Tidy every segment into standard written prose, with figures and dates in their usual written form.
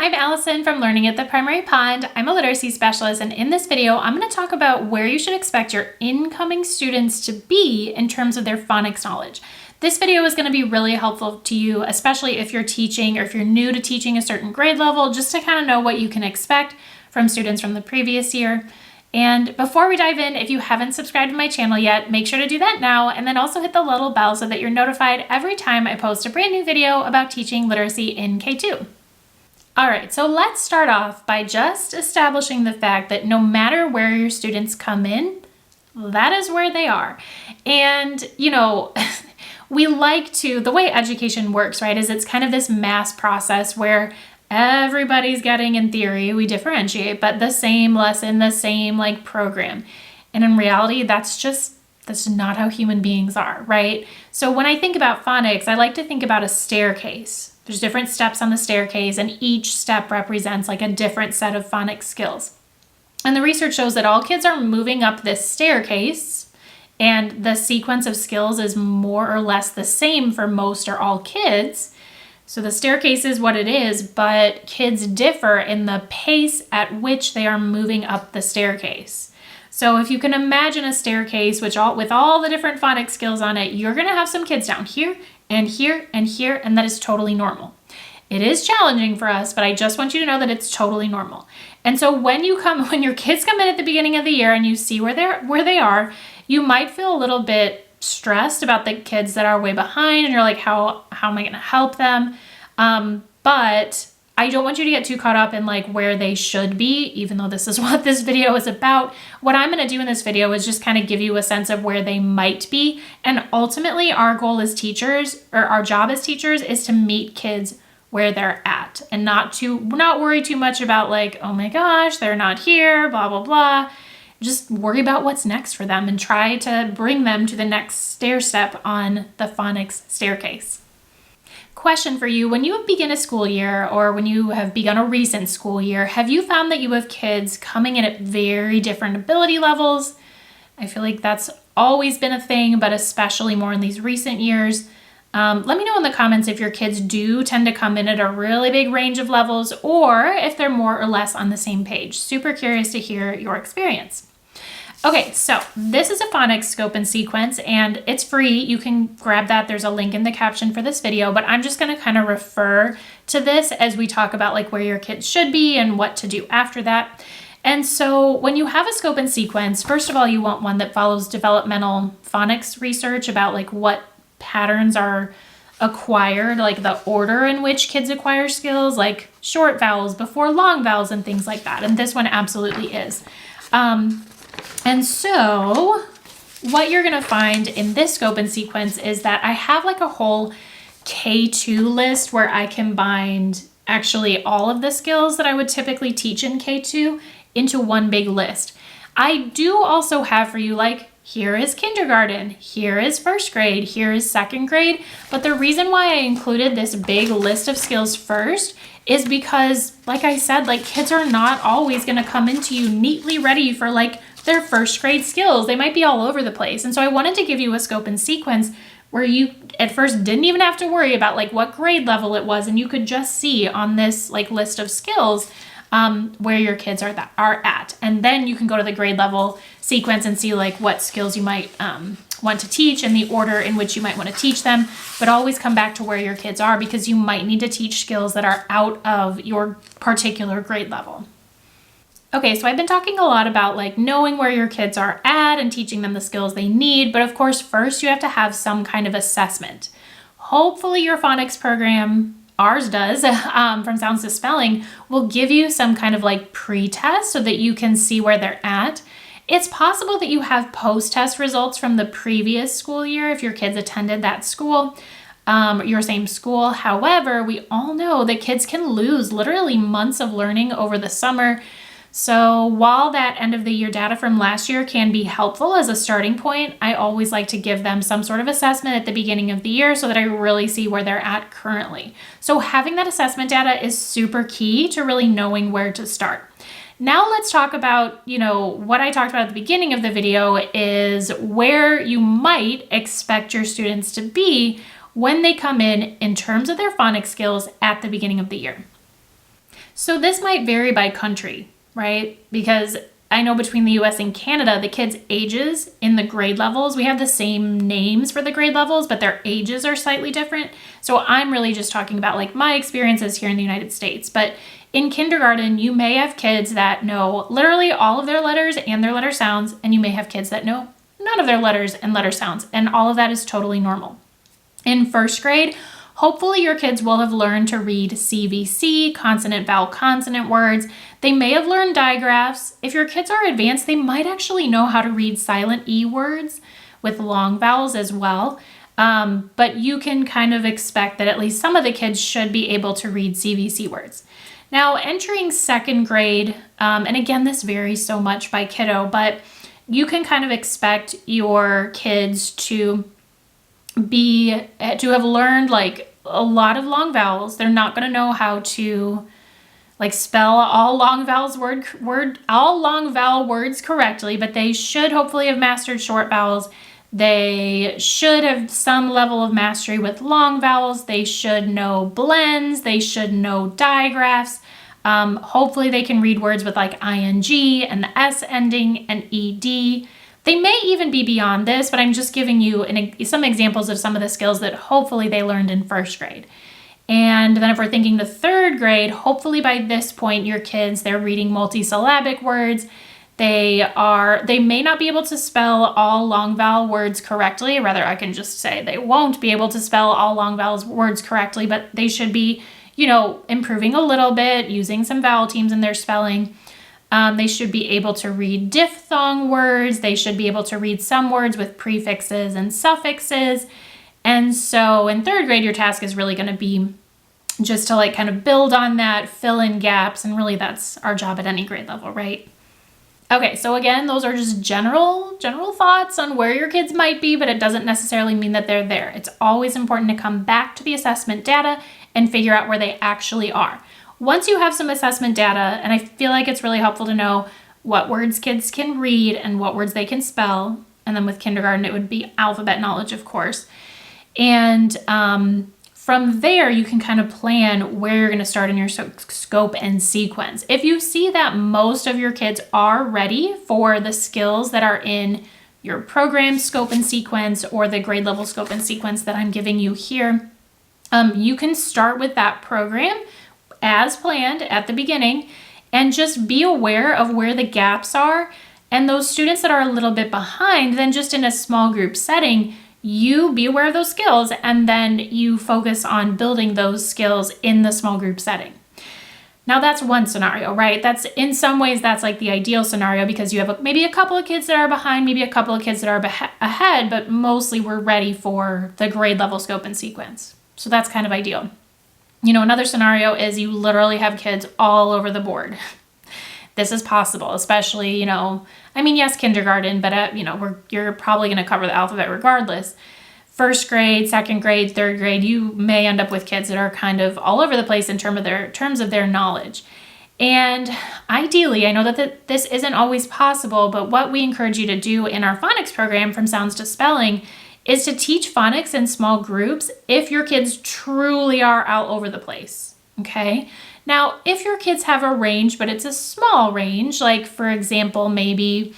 I'm Allison from Learning at the Primary Pond. I'm a literacy specialist, and in this video, I'm going to talk about where you should expect your incoming students to be in terms of their phonics knowledge. This video is going to be really helpful to you, especially if you're teaching or if you're new to teaching a certain grade level, just to kind of know what you can expect from students from the previous year. And before we dive in, if you haven't subscribed to my channel yet, make sure to do that now, and then also hit the little bell so that you're notified every time I post a brand new video about teaching literacy in K2. All right, so let's start off by just establishing the fact that no matter where your students come in, that is where they are. And, you know, we like to, the way education works, right, is it's kind of this mass process where everybody's getting, in theory, we differentiate, but the same lesson, the same program. And in reality, that's not how human beings are, right? So when I think about phonics, I like to think about a staircase. There's different steps on the staircase, and each step represents a different set of phonics skills. And the research shows that all kids are moving up this staircase, and the sequence of skills is more or less the same for most or all kids. So the staircase is what it is, but kids differ in the pace at which they are moving up the staircase. So if you can imagine a staircase with all the different phonics skills on it, you're going to have some kids down here and here and here, and that is totally normal. It is challenging for us, but I just want you to know that it's totally normal. And so when your kids come in at the beginning of the year and you see where they are, you might feel a little bit stressed about the kids that are way behind, and you're like, how am I going to help them? But I don't want you to get too caught up in where they should be, even though this is what this video is about. What I'm going to do in this video is just kind of give you a sense of where they might be. And ultimately, our goal as teachers, or our job as teachers, is to meet kids where they're at and not worry too much about oh my gosh, they're not here, blah, blah, blah. Just worry about what's next for them and try to bring them to the next stair step on the phonics staircase. Question for you: when you begin a school year, or when you have begun a recent school year, have you found that you have kids coming in at very different ability levels? I feel like that's always been a thing, but especially more in these recent years. Let me know in the comments if your kids do tend to come in at a really big range of levels, or if they're more or less on the same page. Super curious to hear your experience. Okay, so this is a phonics scope and sequence, and it's free. You can grab that. There's a link in the caption for this video, but I'm just going to kind of refer to this as we talk about where your kids should be and what to do after that. And so when you have a scope and sequence, first of all, you want one that follows developmental phonics research about what patterns are acquired, the order in which kids acquire skills, like short vowels before long vowels and things like that. And this one absolutely is. And so what you're going to find in this scope and sequence is that I have a whole K2 list where I combined actually all of the skills that I would typically teach in K2 into one big list. I do also have for you here is kindergarten, here is first grade, here is second grade. But the reason why I included this big list of skills first is because, like I said, kids are not always going to come into you neatly ready for their first grade skills. They might be all over the place. And so I wanted to give you a scope and sequence where you at first didn't even have to worry about what grade level it was, and you could just see on this list of skills where your kids are at. And then you can go to the grade level sequence and see what skills you might want to teach and the order in which you might want to teach them, but always come back to where your kids are, because you might need to teach skills that are out of your particular grade level. Okay, so I've been talking a lot about knowing where your kids are at and teaching them the skills they need, but of course first you have to have some kind of assessment. Hopefully your phonics program, ours does, from Sounds to Spelling, will give you some kind of pre-test so that you can see where they're at. It's possible that you have post-test results from the previous school year if your kids attended that school, your same school. However, we all know that kids can lose literally months of learning over the summer. So while that end of the year data from last year can be helpful as a starting point, I always like to give them some sort of assessment at the beginning of the year so that I really see where they're at currently. So having that assessment data is super key to really knowing where to start. Now let's talk about, what I talked about at the beginning of the video is where you might expect your students to be when they come in terms of their phonics skills at the beginning of the year. So this might vary by country, right? Because I know between the US and Canada, the kids' ages in the grade levels, we have the same names for the grade levels, but their ages are slightly different. So I'm really just talking about like my experiences here in the United States. But in kindergarten, you may have kids that know literally all of their letters and their letter sounds, and you may have kids that know none of their letters and letter sounds, and all of that is totally normal. In first grade, hopefully your kids will have learned to read CVC, consonant, vowel, consonant words. They may have learned digraphs. If your kids are advanced, they might actually know how to read silent E words with long vowels as well. But you can kind of expect that at least some of the kids should be able to read CVC words. Now, entering second grade, and again, this varies so much by kiddo, but you can kind of expect your kids to have learned like a lot of long vowels. They're not going to know how to like spell all long vowel words correctly, but they should hopefully have mastered short vowels. They should have some level of mastery with long vowels. They should know blends. They should know digraphs. Hopefully they can read words with like ing and the S ending and ed. They may even be beyond this, but I'm just giving you some examples of some of the skills that hopefully they learned in first grade. And then if we're thinking the third grade, hopefully by this point your kids, they're reading multisyllabic words. They may not be able to spell all long vowel words correctly. Rather, I can just say they won't be able to spell all long vowel words correctly, but they should be, improving a little bit, using some vowel teams in their spelling. They should be able to read diphthong words. They should be able to read some words with prefixes and suffixes. And so in third grade, your task is really going to be just to like kind of build on that, fill in gaps, and really that's our job at any grade level, right? Okay, so again, those are just general thoughts on where your kids might be, but it doesn't necessarily mean that they're there. It's always important to come back to the assessment data and figure out where they actually are. Once you have some assessment data, and I feel like it's really helpful to know what words kids can read and what words they can spell, and then with kindergarten, it would be alphabet knowledge, of course. And from there, you can kind of plan where you're going to start in your scope and sequence. If you see that most of your kids are ready for the skills that are in your program scope and sequence or the grade level scope and sequence that I'm giving you here, you can start with that program as planned at the beginning and just be aware of where the gaps are. And those students that are a little bit behind, then just in a small group setting, you be aware of those skills and then you focus on building those skills in the small group setting. Now that's one scenario, right? That's in some ways that's like the ideal scenario because you have maybe a couple of kids that are behind, maybe a couple of kids that are ahead, but mostly we're ready for the grade level scope and sequence. So that's kind of ideal. Another scenario is you literally have kids all over the board. This is possible, especially, yes, kindergarten, but, you're probably going to cover the alphabet regardless. First grade, second grade, third grade, you may end up with kids that are kind of all over the place in terms of their knowledge. And ideally, I know that this isn't always possible, but what we encourage you to do in our phonics program, From Sounds to Spelling, is to teach phonics in small groups if your kids truly are all over the place, okay? Now, if your kids have a range, but it's a small range, like for example, maybe,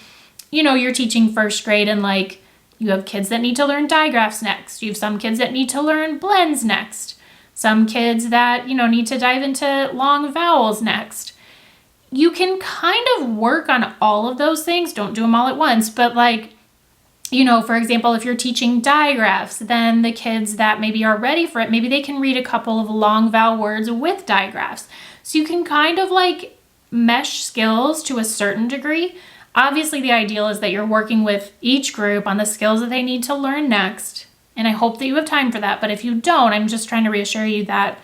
you're teaching first grade and like you have kids that need to learn digraphs next. You have some kids that need to learn blends next. Some kids that, need to dive into long vowels next. You can kind of work on all of those things. Don't do them all at once, but like, for example, if you're teaching digraphs, then the kids that maybe are ready for it, maybe they can read a couple of long vowel words with digraphs. So you can kind of like mesh skills to a certain degree. Obviously, the ideal is that you're working with each group on the skills that they need to learn next. And I hope that you have time for that. But if you don't, I'm just trying to reassure you that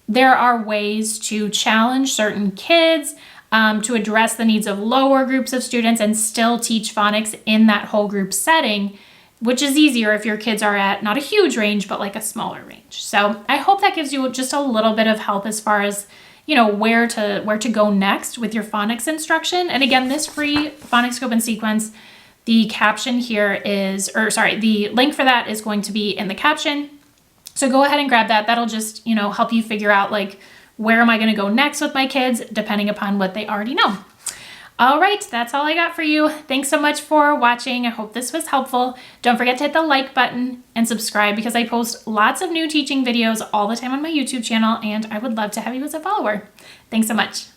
there are ways to challenge certain kids, to address the needs of lower groups of students and still teach phonics in that whole group setting, which is easier if your kids are at not a huge range, but like a smaller range. So I hope that gives you just a little bit of help as far as, where to go next with your phonics instruction. And again, this free phonics scope and sequence, the caption here the link for that is going to be in the caption. So go ahead and grab that. That'll just, help you figure out like where am I going to go next with my kids, depending upon what they already know. All right, that's all I got for you. Thanks so much for watching. I hope this was helpful. Don't forget to hit the like button and subscribe because I post lots of new teaching videos all the time on my YouTube channel, and I would love to have you as a follower. Thanks so much.